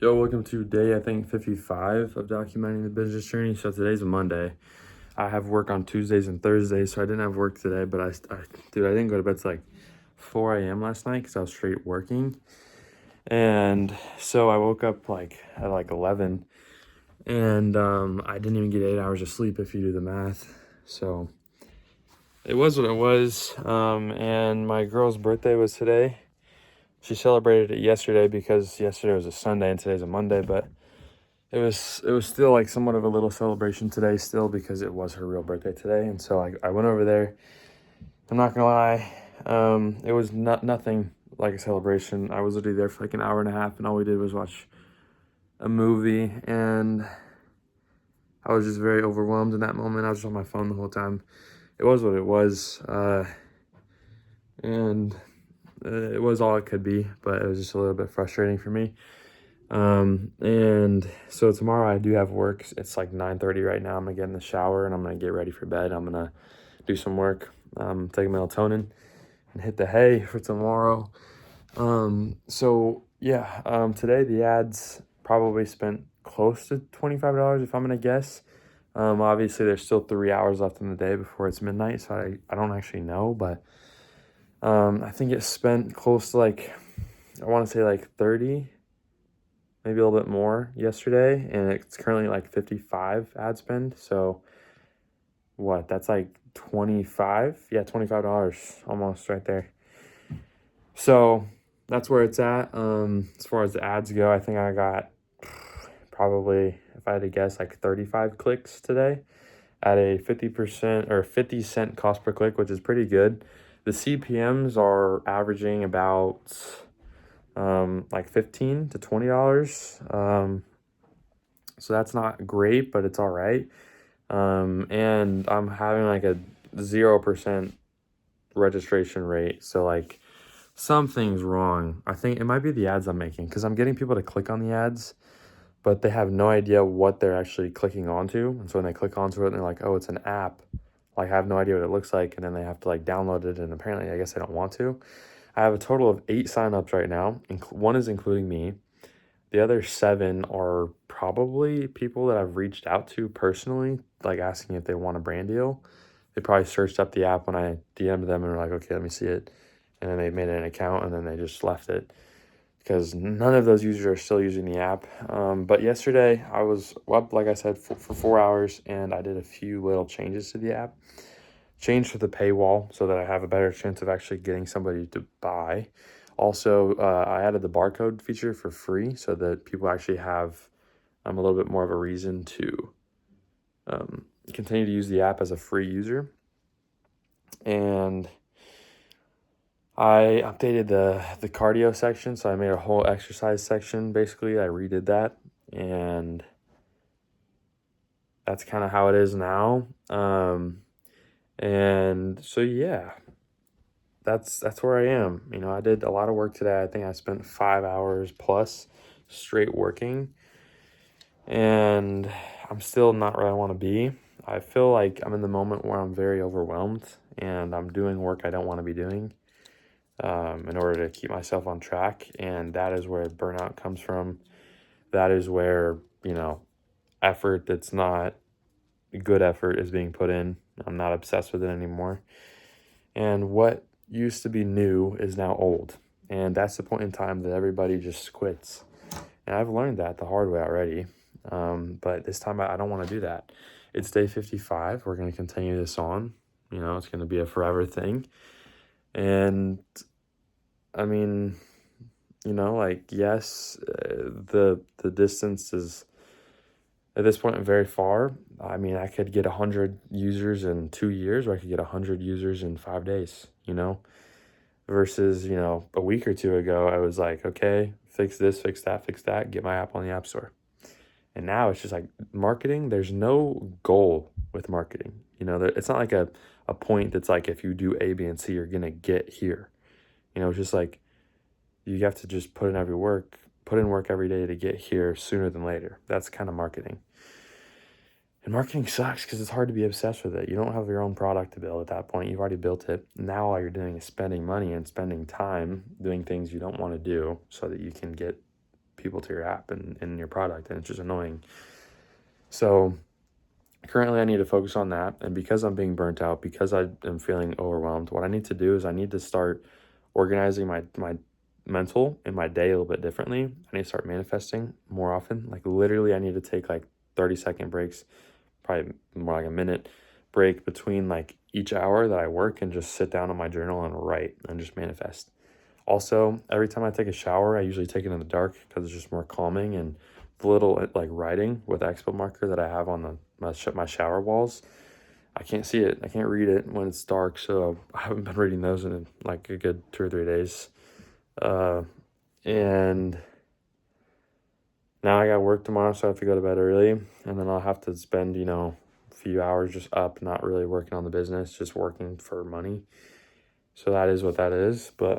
Yo, welcome to day, I think, 55 of documenting the business journey. So today's a Monday. I have work on Tuesdays and Thursdays, so I didn't have work today, but dude, I didn't go to bed till like 4 a.m. last night because I was straight working. And so I woke up at 11, and I didn't even get 8 hours of sleep if you do the math. So it was what it was. And my girl's birthday was today. She celebrated it yesterday because yesterday was a Sunday and today's a Monday, but it was still like somewhat of a little celebration today still because it was her real birthday today. And so I went over there. I'm not gonna lie, it was nothing like a celebration. I was literally there for like an hour and a half, and all we did was watch a movie, and I was just very overwhelmed in that moment. I was just on my phone the whole time. It was what it was, and it was all it could be, but it was just a little bit frustrating for me. And so tomorrow I do have work. It's like 9:30 right now. I'm gonna get in the shower and I'm gonna get ready for bed. I'm gonna do some work, take melatonin and hit the hay for tomorrow. Today the ads probably spent close to $25 if I'm gonna guess. Obviously there's still 3 hours left in the day before it's midnight, so I don't actually know, but I think it spent close to I want to say like 30, maybe a little bit more yesterday, and it's currently like 55 ad spend. So what, that's like 25, yeah, $25 almost right there. So that's where it's at. As far as the ads go, I think I got probably, if I had to guess, like 35 clicks today at a 50% or 50-cent cost per click, which is pretty good. The CPMs are averaging about like $15 to $20. So that's not great, but it's all right. And I'm having like a 0% registration rate. So like something's wrong. I think it might be the ads I'm making, because I'm getting people to click on the ads, but they have no idea what they're actually clicking onto. And so when they click onto it and they're like, oh, it's an app, like I have no idea what it looks like. And then they have to like download it. And apparently, I guess they don't want to. I have a total of 8 signups right now. One is including me. The other 7 are probably people that I've reached out to personally, like asking if they want a brand deal. They probably searched up the app when I DM'd them and were like, okay, let me see it. And then they made an account and then they just left it because none of those users are still using the app. But yesterday I was up, like I said, for 4 hours, and I did a few little changes to the app. Changed to the paywall so that I have a better chance of actually getting somebody to buy. Also, I added the barcode feature for free so that people actually have a little bit more of a reason to continue to use the app as a free user. And I updated the cardio section, so I made a whole exercise section. Basically, I redid that, and that's kind of how it is now. And so yeah, that's where I am. I did a lot of work today. I think I spent 5 hours plus straight working, and I'm still not where I want to be. I feel like I'm in the moment where I'm very overwhelmed and I'm doing work I don't want to be doing in order to keep myself on track. And that is where burnout comes from. That is where, effort that's not good effort is being put in. I'm not obsessed with it anymore. And what used to be new is now old. And that's the point in time that everybody just quits. And I've learned that the hard way already. But this time I don't want to do that. It's day 55. We're going to continue this on. It's going to be a forever thing. And I mean, yes, the distance is at this point very far. I mean, I could get 100 users in 2 years, or I could get 100 users in 5 days, versus, a week or two ago, I was like, okay, fix this, fix that, get my app on the App Store. And now it's just like marketing. There's no goal with marketing. It's not like a point that's like, if you do A, B, and C, you're going to get here. It's just like, you have to just put in work every day to get here sooner than later. That's kind of marketing. And marketing sucks because it's hard to be obsessed with it. You don't have your own product to build at that point. You've already built it. Now all you're doing is spending money and spending time doing things you don't want to do so that you can get people to your app and your product, and it's just annoying. So currently I need to focus on that. And because I'm being burnt out, because I am feeling overwhelmed, what I need to do is I need to start organizing my mental and my day a little bit differently. I need to start manifesting more often. Like literally I need to take like 30-second breaks, probably more like a minute break between like each hour that I work, and just sit down on my journal and write and just manifest. Also, every time I take a shower, I usually take it in the dark because it's just more calming. And the little like writing with expo marker that I have on my shower walls, I can't see it. I can't read it when it's dark. So I haven't been reading those in like a good 2 or 3 days. And now I got work tomorrow, so I have to go to bed early, and then I'll have to spend, a few hours just up, not really working on the business, just working for money. So that is what that is. But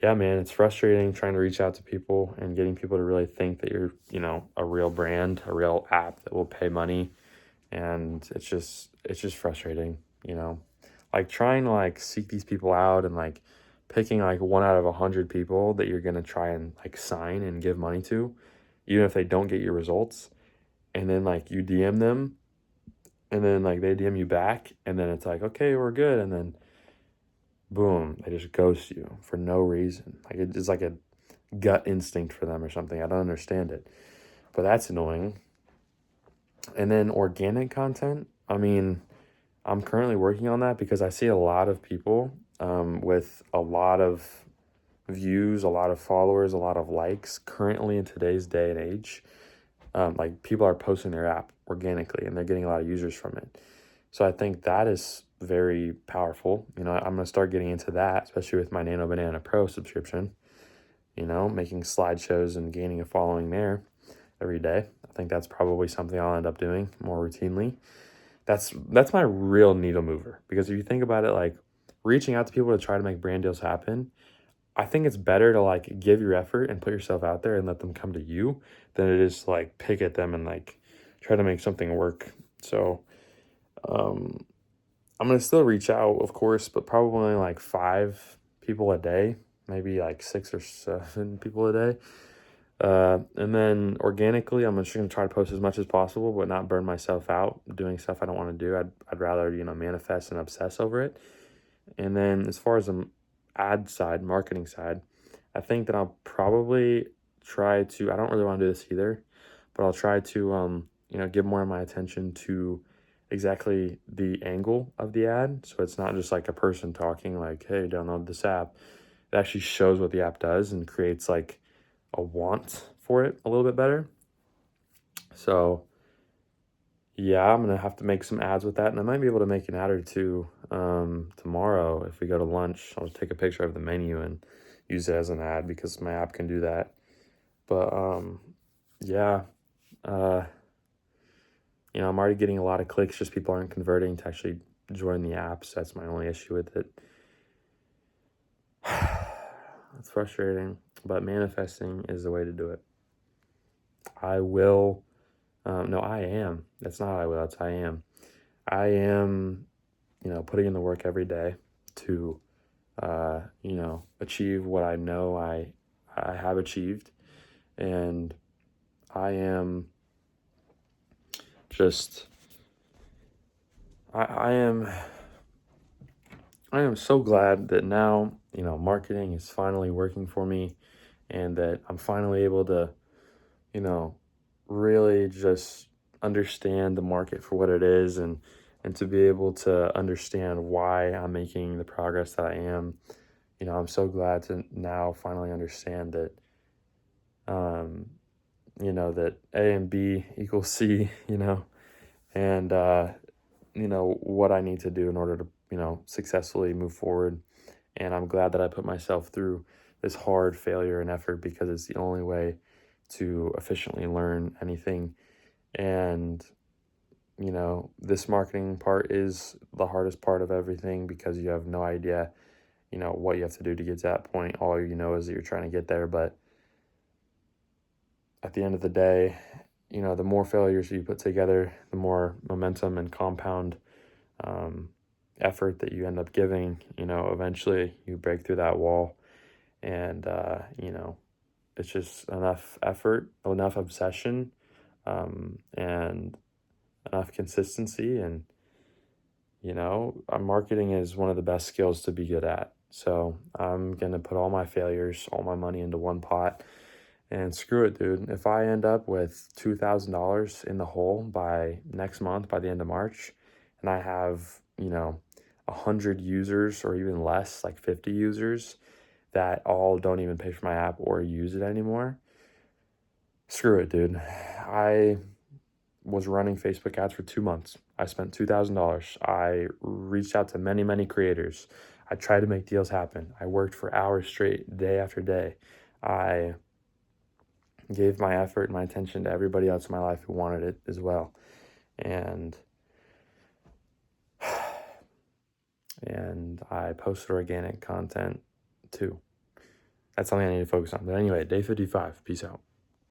yeah, man, it's frustrating trying to reach out to people and getting people to really think that you're, a real brand, a real app that will pay money. And it's just frustrating. Like trying to like seek these people out and like picking like 1 out of 100 people that you're going to try and like sign and give money to, even if they don't get your results. And then like you DM them, and then like they DM you back, and then it's like, okay, we're good. And then boom, they just ghost you for no reason. Like it's like a gut instinct for them or something. I don't understand it, but that's annoying. And then organic content, I mean, I'm currently working on that because I see a lot of people with a lot of views, a lot of followers, a lot of likes currently in today's day and age. Like people are posting their app organically and they're getting a lot of users from it. So I think that is very powerful. I'm going to start getting into that, especially with my Nano Banana Pro subscription, making slideshows and gaining a following there every day. I think that's probably something I'll end up doing more routinely. That's my real needle mover, because if you think about it, like reaching out to people to try to make brand deals happen, I think it's better to like give your effort and put yourself out there and let them come to you than it is to like pick at them and like try to make something work. So I'm going to still reach out, of course, but probably only like 5 people a day, maybe like 6 or 7 people a day. And then organically, I'm just going to try to post as much as possible, but not burn myself out doing stuff I don't want to do. I'd rather, manifest and obsess over it. And then as far as the ad side, marketing side, I think that I'll probably try to, I don't really want to do this either, but I'll try to, give more of my attention to exactly the angle of the ad. So it's not just like a person talking like, hey, download this app. It actually shows what the app does and creates like a want for it a little bit better. So yeah, I'm gonna have to make some ads with that, and I might be able to make an ad or two tomorrow if we go to lunch. I'll take a picture of the menu and use it as an ad because my app can do that. But yeah, I'm already getting a lot of clicks, just people aren't converting to actually join the app. So that's my only issue with it. It's frustrating, but manifesting is the way to do it. I will. No, I am. That's not I will. That's I am. I am, putting in the work every day to, achieve what I know I have achieved. And I am just, I am so glad that now, marketing is finally working for me, and that I'm finally able to, really just understand the market for what it is, and to be able to understand why I'm making the progress that I am. I'm so glad to now finally understand that, that A and B equals C, and, what I need to do in order to, successfully move forward. And I'm glad that I put myself through this hard failure and effort, because it's the only way to efficiently learn anything. And, this marketing part is the hardest part of everything, because you have no idea, what you have to do to get to that point. All you know is that you're trying to get there. But at the end of the day, the more failures you put together, the more momentum and compound effort that you end up giving. Eventually you break through that wall, and, it's just enough effort, enough obsession, and enough consistency. And, marketing is one of the best skills to be good at. So I'm going to put all my failures, all my money into one pot. And screw it, dude. If I end up with $2,000 in the hole by next month, by the end of March, and I have, 100 users or even less, like 50 users that all don't even pay for my app or use it anymore, screw it, dude. I was running Facebook ads for 2 months. I spent $2,000. I reached out to many, many creators. I tried to make deals happen. I worked for hours straight, day after day. I gave my effort and my attention to everybody else in my life who wanted it as well. And I posted organic content too. That's something I need to focus on. But anyway, day 55. Peace out.